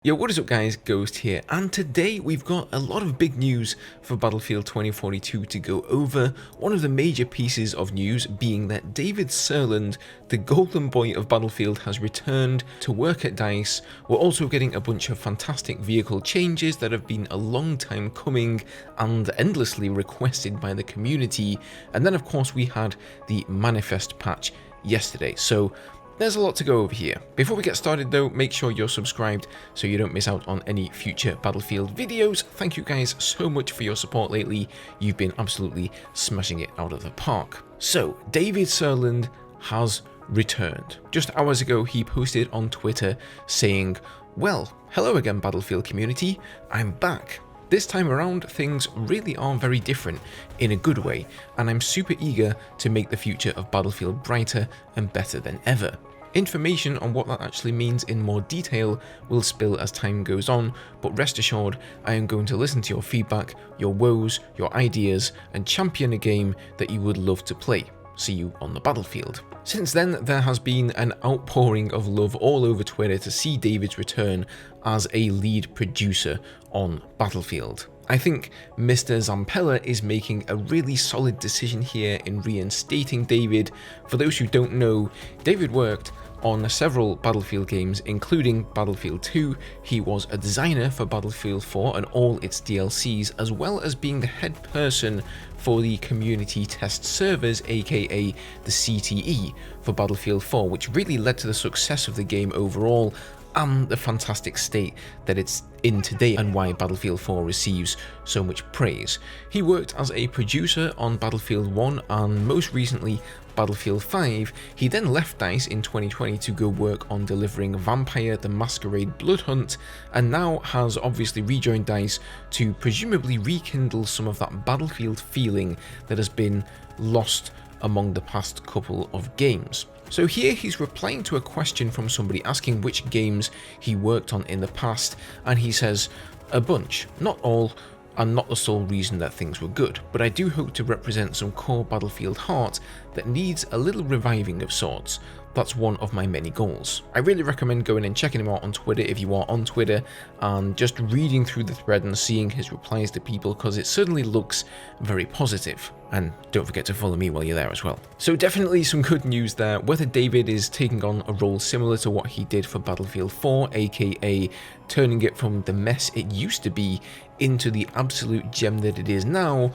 Yo, what is up guys, Ghost here, and today we've got a lot of big news for Battlefield 2042 to go over. One of the major pieces of news being that David Sirland, the golden boy of Battlefield, has returned to work at DICE. We're also getting a bunch of fantastic vehicle changes that have been a long time coming and endlessly requested by the community. And then of course we had the manifest patch yesterday, so there's a lot to go over here. Before we get started though, make sure you're subscribed so you don't miss out on any future Battlefield videos. Thank you guys so much for your support lately. You've been absolutely smashing it out of the park. So, David Sirland has returned. Just hours ago, he posted on Twitter saying, "Well, hello again Battlefield community, I'm back. This time around, things really are very different in a good way, and I'm super eager to make the future of Battlefield brighter and better than ever." Information on what that actually means in more detail will spill as time goes on, but rest assured I am going to listen to your feedback, your woes, your ideas, and champion a game that you would love to play. See you on the battlefield. Since then, there has been an outpouring of love all over Twitter to see David's return as a lead producer on Battlefield. I think Mr. Zampella is making a really solid decision here in reinstating David. For those who don't know, David worked on several Battlefield games, including Battlefield 2. He was a designer for Battlefield 4 and all its DLCs, as well as being the head person for the community test servers, aka the CTE, for Battlefield 4, which really led to the success of the game overall and the fantastic state that it's in today and why Battlefield 4 receives so much praise. He worked as a producer on Battlefield 1 and most recently Battlefield 5. He then left DICE in 2020 to go work on delivering Vampire the Masquerade Blood Hunt, and now has obviously rejoined DICE to presumably rekindle some of that Battlefield feeling that has been lost among the past couple of games. So here he's replying to a question from somebody asking which games he worked on in the past, and he says, "A bunch, not all, and not the sole reason that things were good, but I do hope to represent some core Battlefield heart that needs a little reviving of sorts. That's one of my many goals." I really recommend going and checking him out on Twitter if you are on Twitter, and just reading through the thread and seeing his replies to people, because it certainly looks very positive. And don't forget to follow me while you're there as well. So definitely some good news there. Whether David is taking on a role similar to what he did for Battlefield 4, aka turning it from the mess it used to be into the absolute gem that it is now,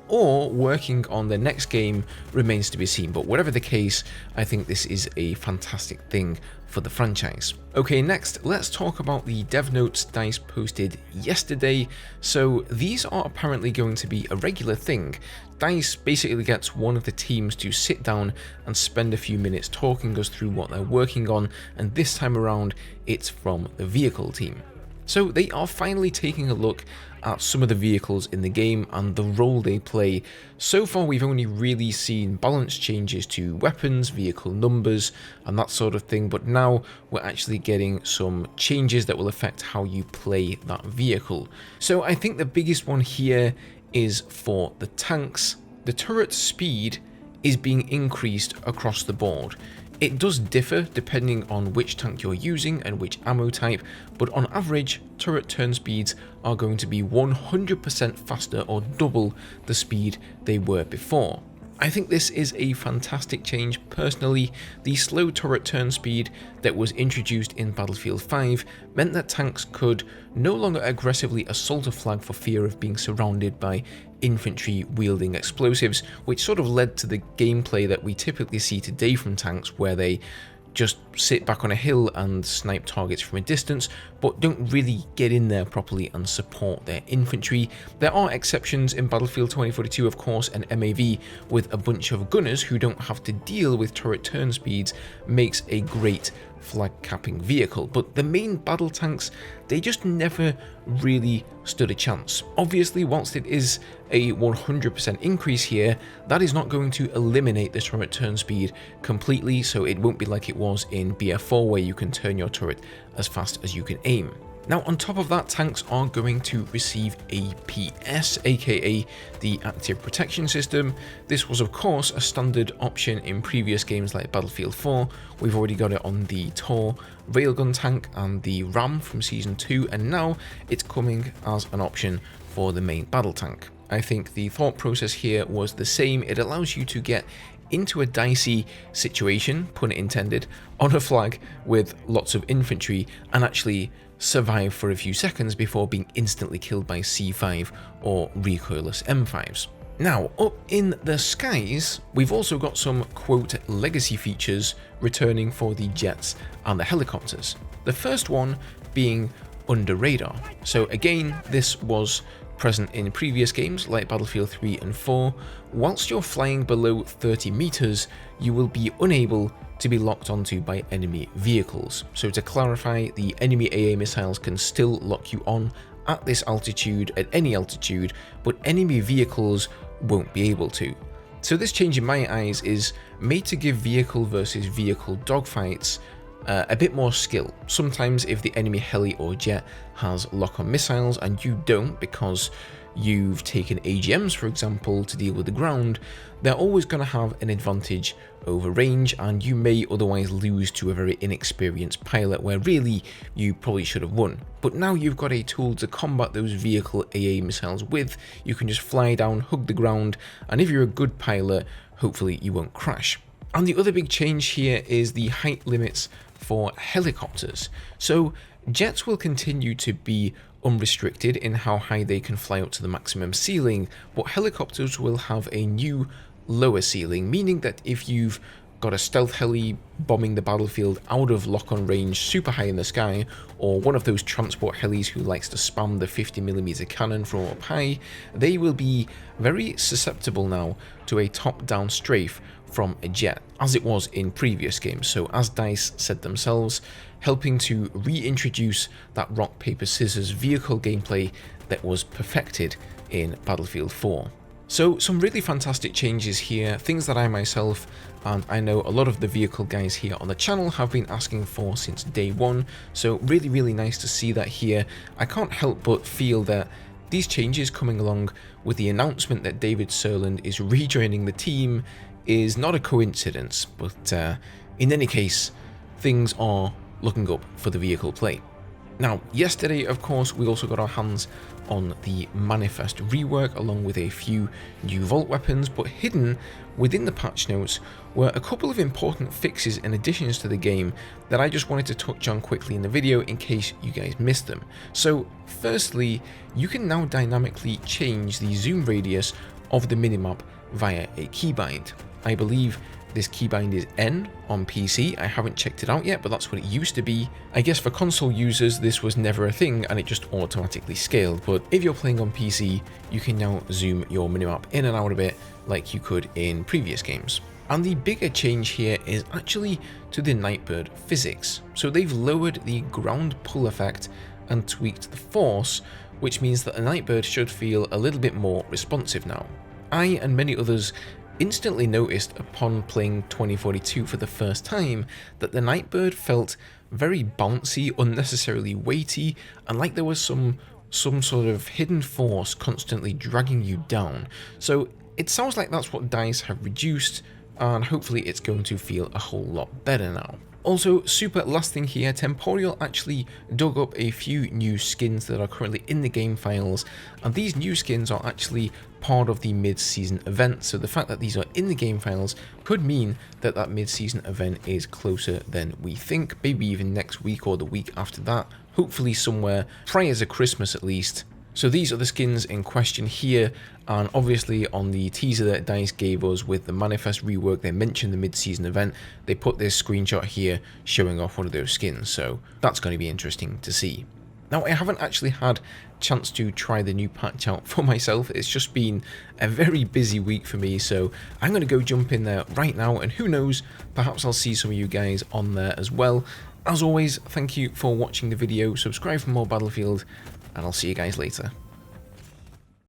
or working on the next game, remains to be seen. But whatever the case, I think this is a fantastic thing for the franchise. Okay, next let's talk about the dev notes DICE posted yesterday. So these are apparently going to be a regular thing. DICE basically gets one of the teams to sit down and spend a few minutes talking us through what they're working on, and this time around it's from the vehicle team. So they are finally taking a look at some of the vehicles in the game and the role they play. So far we've only really seen balance changes to weapons, vehicle numbers and that sort of thing, but now we're actually getting some changes that will affect how you play that vehicle. So I think the biggest one here is for the tanks. The turret speed is being increased across the board. It does differ depending on which tank you're using and which ammo type, but on average, turret turn speeds are going to be 100% faster or double the speed they were before. I think this is a fantastic change. Personally, the slow turret turn speed that was introduced in Battlefield 5 meant that tanks could no longer aggressively assault a flag for fear of being surrounded by infantry wielding explosives, which sort of led to the gameplay that we typically see today from tanks, where they just sit back on a hill and snipe targets from a distance, but don't really get in there properly and support their infantry. There are exceptions in Battlefield 2042, of course, and MAV with a bunch of gunners who don't have to deal with turret turn speeds makes a great flag capping vehicle, but the main battle tanks, they just never really stood a chance. Obviously, whilst it is a 100% increase here, that is not going to eliminate the turret turn speed completely, so it won't be like it was in BF4 where you can turn your turret as fast as you can aim. Now, on top of that, tanks are going to receive APS, aka the Active Protection System. This was, of course, a standard option in previous games like Battlefield 4. We've already got it on the Tor Railgun tank and the Ram from Season 2, and now it's coming as an option for the main battle tank. I think the thought process here was the same. It allows you to get into a dicey situation, pun intended, on a flag with lots of infantry and actually survive for a few seconds before being instantly killed by C5 or recoilless M5s. Now, up in the skies, we've also got some, quote, legacy features returning for the jets and the helicopters. The first one being under radar. So again, this was present in previous games like Battlefield 3 and 4. Whilst you're flying below 30 meters, you will be unable to be locked onto by enemy vehicles. So to clarify, the enemy AA missiles can still lock you on at this altitude, at any altitude, but enemy vehicles won't be able to. So this change in my eyes is made to give vehicle versus vehicle dogfights a bit more skill. Sometimes if the enemy heli or jet has lock-on missiles and you don't because you've taken AGMs, for example, to deal with the ground, they're always going to have an advantage over range, and you may otherwise lose to a very inexperienced pilot where really you probably should have won. But now you've got a tool to combat those vehicle AA missiles with. You can just fly down, hug the ground, and if you're a good pilot, hopefully you won't crash. And the other big change here is the height limits for helicopters. So jets will continue to be unrestricted in how high they can fly up to the maximum ceiling, but helicopters will have a new lower ceiling, meaning that if you've got a stealth heli bombing the battlefield out of lock-on range super high in the sky, or one of those transport helis who likes to spam the 50mm cannon from up high, they will be very susceptible now to a top-down strafe from a jet, as it was in previous games. So as DICE said themselves, helping to reintroduce that rock, paper, scissors vehicle gameplay that was perfected in Battlefield 4. So some really fantastic changes here, things that I myself, and I know a lot of the vehicle guys here on the channel, have been asking for since day one. So really nice to see that here. I can't help but feel that these changes coming along with the announcement that David Sirland is rejoining the team is not a coincidence, but in any case, things are looking up for the vehicle play. Now, yesterday, of course, we also got our hands on the Manifest rework along with a few new Vault weapons, but hidden within the patch notes were a couple of important fixes and additions to the game that I just wanted to touch on quickly in the video in case you guys missed them. So, firstly, you can now dynamically change the zoom radius of the minimap via a keybind. I believe this keybind is N on PC. I haven't checked it out yet, but that's what it used to be. I guess for console users, this was never a thing and it just automatically scaled. But if you're playing on PC, you can now zoom your minimap in and out a bit like you could in previous games. And the bigger change here is actually to the Nightbird physics. So they've lowered the ground pull effect and tweaked the force, which means that the Nightbird should feel a little bit more responsive now. I and many others instantly noticed upon playing 2042 for the first time that the Nightbird felt very bouncy, unnecessarily weighty, and like there was some sort of hidden force constantly dragging you down. So it sounds like that's what DICE have reduced, and hopefully it's going to feel a whole lot better now. Also, super last thing here, Temporial actually dug up a few new skins that are currently in the game files, and these new skins are actually part of the mid-season event, so the fact that these are in the game files could mean that that mid-season event is closer than we think, maybe even next week or the week after that, hopefully somewhere prior to Christmas at least. So these are the skins in question here, and obviously on the teaser that DICE gave us with the Manifest rework, they mentioned the mid-season event. They put this screenshot here showing off one of those skins, so that's going to be interesting to see. Now, I haven't actually had a chance to try the new patch out for myself. It's just been a very busy week for me, so I'm going to go jump in there right now, and who knows, perhaps I'll see some of you guys on there as well. As always, thank you for watching the video, subscribe for more Battlefield, and I'll see you guys later.